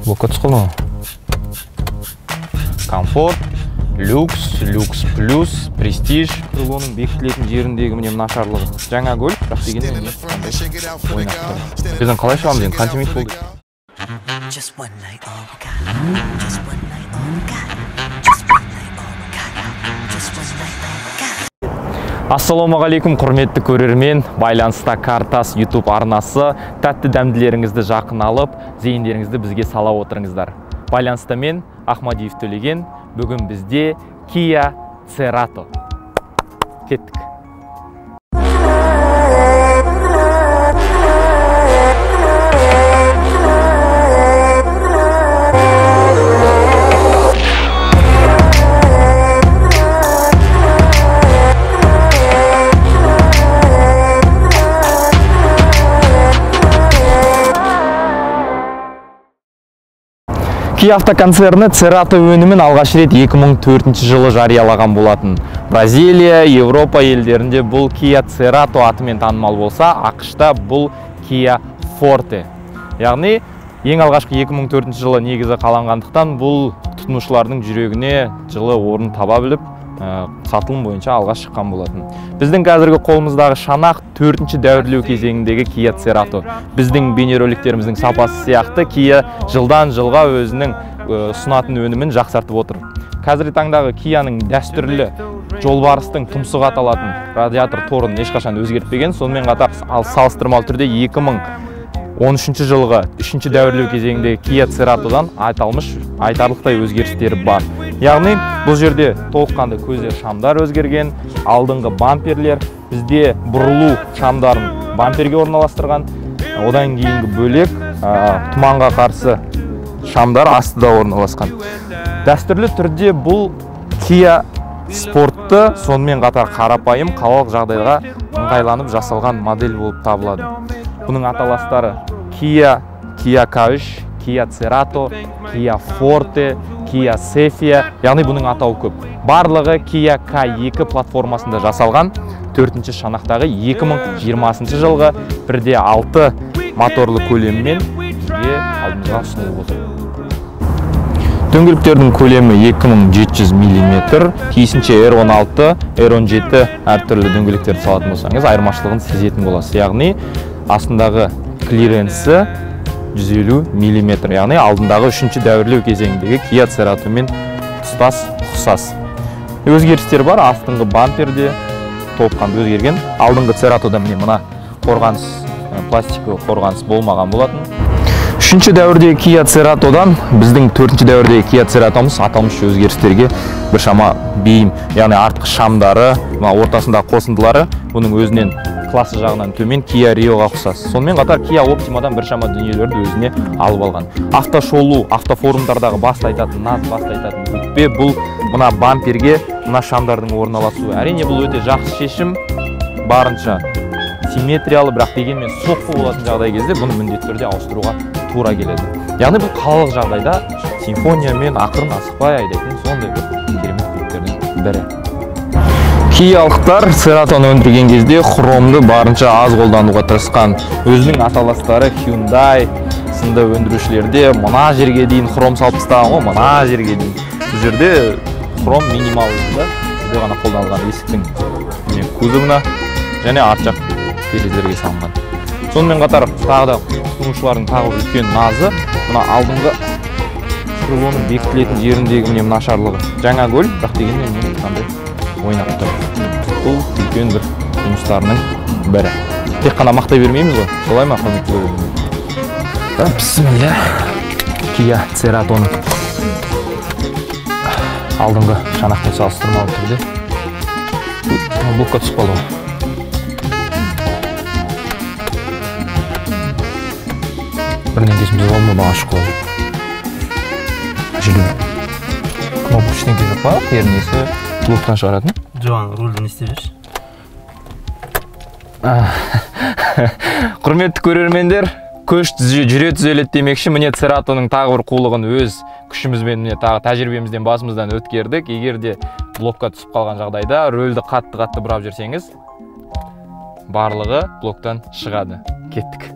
Блокқа түсқылы. Комфорт, люкс, люкс плюс, престиж. Оның бекітілетін жеріндегі міне нашарлығы. Жаңа көлік, бірақ дегенмен не ойнақтыр. Біздің қалай шығамыз енді, қанша минут болды? Ассалаумағалейкум, құрметті көрермен. Байланыста Картас YouTube арнасы. Тәтті дәмділеріңізді жақын алып, зейіндеріңізді бізге сала отырыңыздар. Байланыста мен Ахмадиев Төлеген. Бүгін бізде Kia Cerato. Кеттік. Kia автоконцерні Cerato өнімін алғаш рет 2004 жылы жариялаған болатын. Бразилия, Европа елдерінде бұл Kia Cerato атымен танымал болса, ақшта бұл Kia Forte. Яғни, ең алғашқы 2004 жылы негізі қаланғандықтан бұл тұтынушылардың жүрегіне жылы орын таба біліп, сатылым бойынша алғаш шыққан болатын. Біздің қазіргі қолымыздағы шанақ 4-ші дәуірлеу кезеңіндегі Kia Cerato. Біздің бейнероликтеріміздің сапасы сияқты Kia жылдан жылға өзінің ұсынатын өнімін жақсартып отыр. Қазіргі таңдағы Kia'ның дәстүрлі жолбарыстың тұмсығы аталатын радиатор торын ешқашан өзгертпеген. Сонымен қатар салыстырмалы түрде 2013 жылғы 3-ші дәуірлеу кезеңіндегі Kia Cerato'дан айтарлықтай өзгерістері бар. Яғни, бұл жерде толыққанды көздер шамдар өзгерген, алдыңғы бамперлер бізде бұрылу шамдарын бамперге орналастырған, одан кейінгі бөлек тұманға қарсы шамдар астыда орналасқан. Дәстүрлі түрде бұл Kia спортты, сонымен қатар қарапайым қалалық жағдайға ыңғайланып жасалған модель болып табылады. Бұның аталастары Kia K3, Kia Cerato, Kia Forte, Kia Cephia, яғни бұның атауы көп. Барлығы Kia K2 платформасында жасалған 4-ші шанақтағы 2020 жылғы 1.6 моторлы көлеммен бізге алдымызға ұсынылып отыр. Дөңгелектердің көлемі 2700 мм, тиісінше R16, R17 әртүрлі дөңгелектерді салатын болсаңыз, айырмашылығын сезетін боласыз. Яғни, астындағы клиренсі 150 мм, яғни алдындағы 3-ші дәуірлеу кезеңіндегі Kia Cerato мен тұстас ұқсас. Өзгерістер бар, астыңғы бамперде толыққанды өзгерген. Алдыңғы Cerato'да мына қорғаныс, пластикі қорғаныс болмаған болатын. 3-ші дәуірдегі Kia Cerato'дан біздің 4-ші дәуірдегі Kia Cerato'мыз аталмыш өзгерістерге біршама бейім. Яғни артқы шамдары, ортасындағы қосындылары бұның өзінен классы жағынан төмен Kia Rio'ға ұқсас. Сонымен қатар Kia Optima'дан біршама дүниелерді өзіне алып алған. Автошолу, автофорумдардағы басты айтатын, өкпе бұл мына бамперге мына шамдардың орналасуы. Әрине бұл өте жақсы шешім, барынша симметриялы, бірақ дегенмен соққы болатын жағдай кезде бұны міндетті түрде ауыстыруға тура келеді. Яғни бұл қалалық жағдайда симфониямен ақырын асықпай айдайтын сондай бір керемет көліктердің бірі. Киялықтар Cerato'ны өндірген кезде хромды барынша аз қолдануға тырысқан. Өзінің аталастары Hyundai сынды өндірушілерде мына жерге дейін хром салып тастаған ғой, мына жерге дейін. Бұл жерде хром минималында бізде ғана қолданылған есіктің кузовына және арт жақ терезелерге салынған. Сонымен қатар тағы да тұтынушылардың тағы үлкен назы мына алдыңғы крылоның бекітілетін жеріндегі міне нашарлығы. Жаңа көлік, бірақ дегенмен қандай ойнап тұр. Бұл үлкен бір жұмыстарының бірі. Тек қана мақтай бермейміз ғой, солай ма, құрметті көрермен? Бісміллә. Kia Ceratоның алдыңғы шанақпен салыстырмалы түрде блокқа түсіп қалуы. Бірінен кесіміз олма бағаш қылады. Жүрген. Кнопка ештеңке жоқ па? Ернесі блоктан шығаратын? Жоған, рульді не істеп жүрші? Құрметті көрермендер, көш жүре түзеледі демекші, міне Cerato'ның тағы бір қулығын өз күшімізбен, тағы тәжірибемізден басымыздан өткердік. Егер де блокқа түсіп қалған жағдайда рөлді қатты бұрап жүрсеңіз, барлығы блоктан шығады. Кеттік.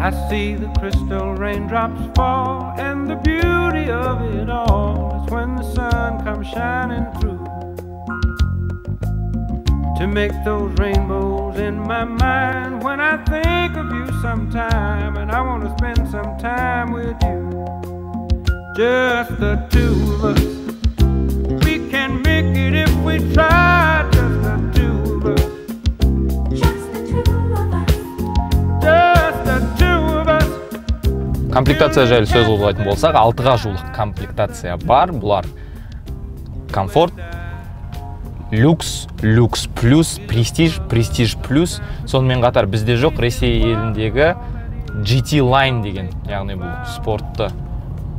I see the crystal raindrops fall, and the beauty of it all is when the sun comes shining through to make those rainbows in my mind. When I think of you sometime, and I want to spend some time with you, just the two of us. We can make it if we try, just the two of us. Just the two of us. Just the two of us. Комплектация жайлы сөз қозғайтын болсақ, 6-ға жуық комплектация бар. Бұлар комфорт, люкс, люкс плюс, престиж, престиж плюс. Сонымен қатар бізде жоқ Ресей еліндегі GT Line деген, яғни бұл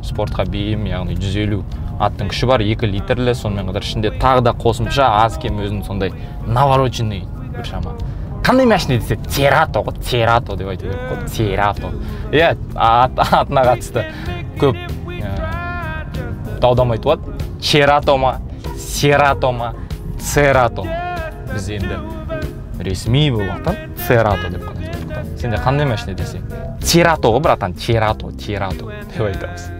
спортқа бейім, яғни 150 аттың күші бар, 2 литрлі. Сонымен қатар ішінде тағы да қосымша аз кем өзінің сондай навороченный бір шама. Қандай машина десе, Церато ғой, Церато деп айту керек қой, Церато. Иә, атына қатысты көп дау-дамай туады. Черато ма, Серато ма, Церато. Біз енді ресми болғандықтан Церато деп қана. Сенде қандай машина десең, Церато ғой, братан, Черато, Черато деп айтамыз.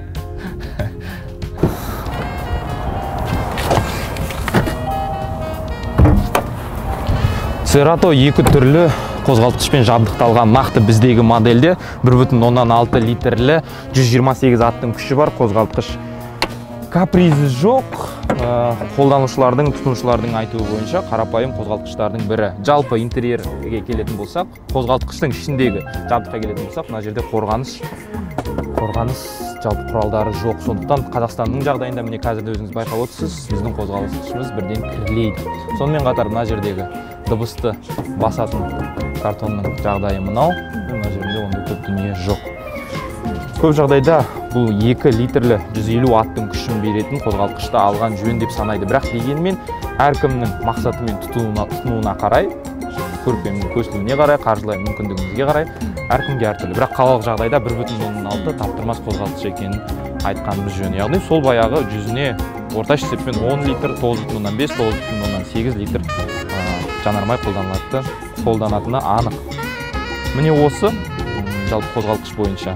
Церато екі түрлі қозғалтқышпен жабдықталған. Нақты біздегі модельде 1,6 литрлі 128 аттың күші бар қозғалтқыш. Капризі жоқ. Қолданушылардың, тұтынушылардың айтуы бойынша қарапайым қозғалтқыштардың бірі. Жалпы интерьерге келетін болсақ, қозғалтқыштың ішіндегі жабдыққа келетін болсақ, мына жерде қорғаныс жалпы құралдары жоқ. Сондықтан Қазақстанның жағдайында міне қазірде өзіңіз байқап отырсыз, біздің қозғалтқышымыз бірден кірлейді. Сонымен қатар мына жердегі дыбысты басатын картонның жағдайы мынау. Мына жерде ондай көп дүние жоқ. Көп жағдайда бұл 2 литрлі 150 аттың күшін беретін қозғалтқышты алған жөн деп санайды. Бірақ дегенмен әркімнің мақсаты мен тұтынуына қарай, көрпемнің көсілуіне қарай, қаржылай мүмкіндігіңізге қарай, әркімге әртүрлі. Бірақ қалалық жағдайда 1,6 таптырмас қозғалтқыш екенін айтқанымыз жөн. Яғни сол баяғы жүзіне орташа есеппен 10 литр, 9,5, 9,8 литр жанармай қолданатыны анық. Міне осы жалпы қозғалтқыш бойынша.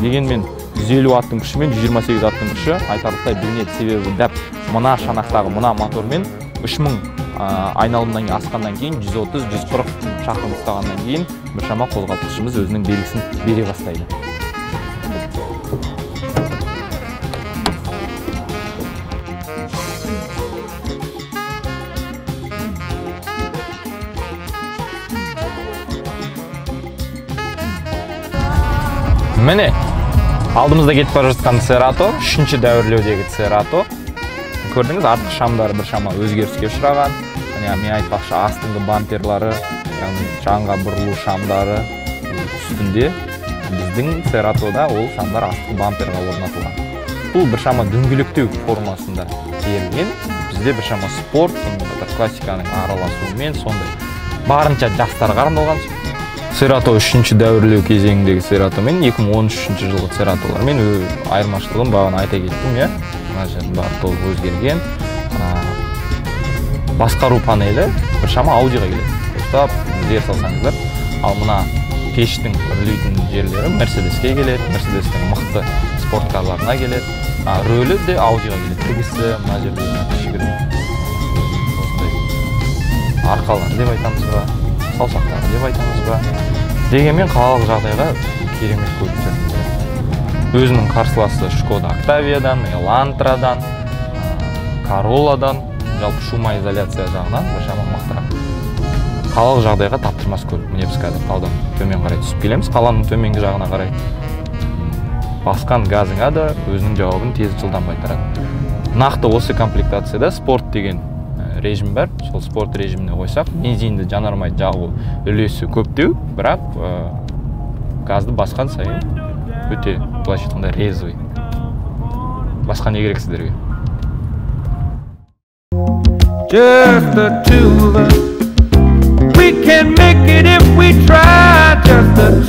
Дегенмен 150 аттың күші мен 128 аттың күші айтарлықтай білінеді. Себебі дәп мына шанақтағы мына мотормен 3000 айналымнан асқаннан кейін 130-140 шақырым ұстағаннан кейін біршама қозғалтқышымыз өзінің белгісін бере бастайды. Міне, алдымызда кетіп бара жатқан Церато, 3-ші дәуірлеудегі Церато. Көрдіңіз, артқы шамдары біршама өзгеріске ұшыраған. Мен айтпақшы, астыңғы бамперлары, яғни жанға бұрылу шамдары үстінде. Біздің Цератода ол шамдар астыңғы бамперға орнатылған. Бұл біршама дөңгелектеу формасында берілген. Бізде біршама спорт, классиканың араласуымен сондай барынша жастарға арналған. Церато 3-ші дәуірлеу кезеңіндегі Церато мен 2013 жылғы Цератолармен айырмашылығын бағана айта кеттім, иә. Мына жердің барлығы толық өзгерген. Басқару панелі біршама аудиоға келеді. Ұстап, зер салсаңыздар. Ал мына пештің үрлейтін жерлері Мерседеске келеді, Мерседестің мықты спорткарларына келеді. Рөлі де аудиоға келеді. Тігісі, мына жерде кішігірім арқалар деп айтамыз ба, саусақтары деп айтамыз ба. Дегенмен қалалық жағдайға керемет көрінеді. Өзінің қарсыласы Шкода Октавиядан, Элантрадан, Королладан, жалпы шумоизоляция жағынан біршама мықтырақ. Қалалық жағдайға таптырмас көлік. Міне біз қазір таудан төмен қарай түсіп келеміз. Қаланың төменгі жағына қарай басқан газыңа да өзінің жауабын тез жылдам қайтарады. Нақты осы комплектацияда спорт деген режим бар. Сол спорт режиміне қойсақ, бензинді жанармай жағу үлесі көптеу, бірақ газды басқан сайын өте былайша айтқанда резвый. Басқа не керек сіздерге? Just the two of us. We can make it if we try. Just the